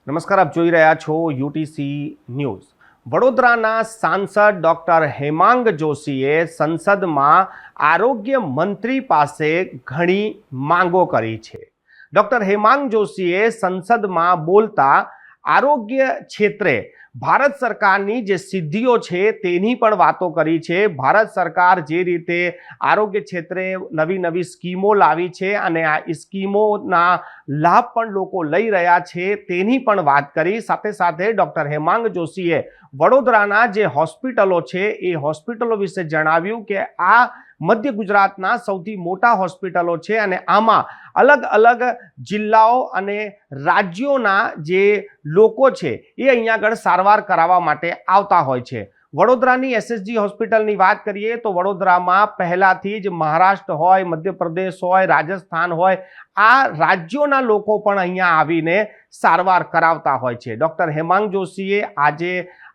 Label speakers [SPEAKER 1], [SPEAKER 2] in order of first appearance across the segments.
[SPEAKER 1] નમસ્કાર, આપ જોઈ રહ્યા છો યુટીસી ન્યૂઝ। વડોદરાના સાંસદ ડોક્ટર હેમાંગ જોશીએ સંસદમાં આરોગ્ય મંત્રી પાસે ઘણી માંગો કરી છે। ડોક્ટર હેમાંગ જોશીએ સંસદમાં બોલતા આરોગ્ય ક્ષેત્રે ભારત સરકારની જે સિદ્ધિઓ છે તેની પણ વાતો કરી છે। ભારત સરકાર જે રીતે આરોગ્ય ક્ષેત્રે નવી નવી સ્કીમો લાવી છે અને આ સ્કીમોના લાભ પણ લોકો લઈ રહ્યા છે તેની પણ વાત કરી। સાથે સાથે ડોક્ટર હેમાંગ જોશીએ વડોદરાના જે હોસ્પિટલો છે એ હોસ્પિટલો વિશે જણાવ્યું કે આ મધ્ય ગુજરાતના સૌથી મોટા હોસ્પિટલો છે અને આમાં અલગ અલગ જિલ્લાઓ અને રાજ્યોના જે લોકો છે એ અહીંયા આગળ સારવાર કરાવવા માટે આવતા હોય છે। વડોદરાની એસએસજી હોસ્પિટલની વાત કરીએ તો વડોદરામાં પહેલાથી જ મહારાષ્ટ્ર હોય, મધ્યપ્રદેશ હોય, રાજસ્થાન હોય, આ રાજ્યોના લોકો પણ અહીંયા આવીને સારવાર કરાવતા હોય છે। ડોક્ટર હેમાંગ જોશીએ આજે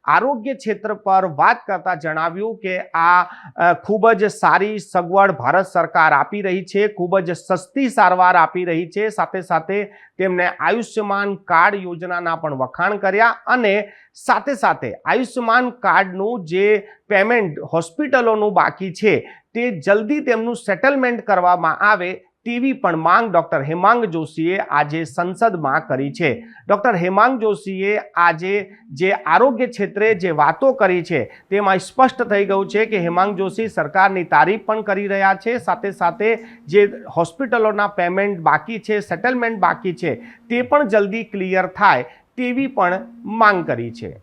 [SPEAKER 1] આરોગ્ય ક્ષેત્ર પર વાત કરતા જણાવ્યું કે આ ખૂબ જ સારી સગવડ ભારત સરકાર આપી રહી છે, ખૂબ જ સસ્તી સારવાર આપી રહી છે। સાથે સાથે તેમણે આયુષ્યમાન કાર્ડ યોજનાના પણ વખાણ કર્યા અને સાથે સાથે આયુષ્યમાન કાર્ડનું જે પેમેન્ટ હોસ્પિટલોનું બાકી છે તે જલ્દી તેમનું સેટલમેન્ટ કરવામાં આવે તેવી પણ માંગ ડોક્ટર હેમાંગ જોશીએ આજે સંસદમાં કરી છે। ડોક્ટર હેમાંગ જોશીએ આજે જે આરોગ્ય ક્ષેત્રે જે વાતો કરી છે તેમાં સ્પષ્ટ થઈ ગયું છે કે હેમાંગ જોશી સરકારની તારીફ પણ કરી રહ્યા છે, સાથે સાથે જે હોસ્પિટલોના પેમેન્ટ બાકી છે, સેટલમેન્ટ બાકી છે તે પણ જલ્દી ક્લિયર થાય તેવી પણ માંગ કરી છે।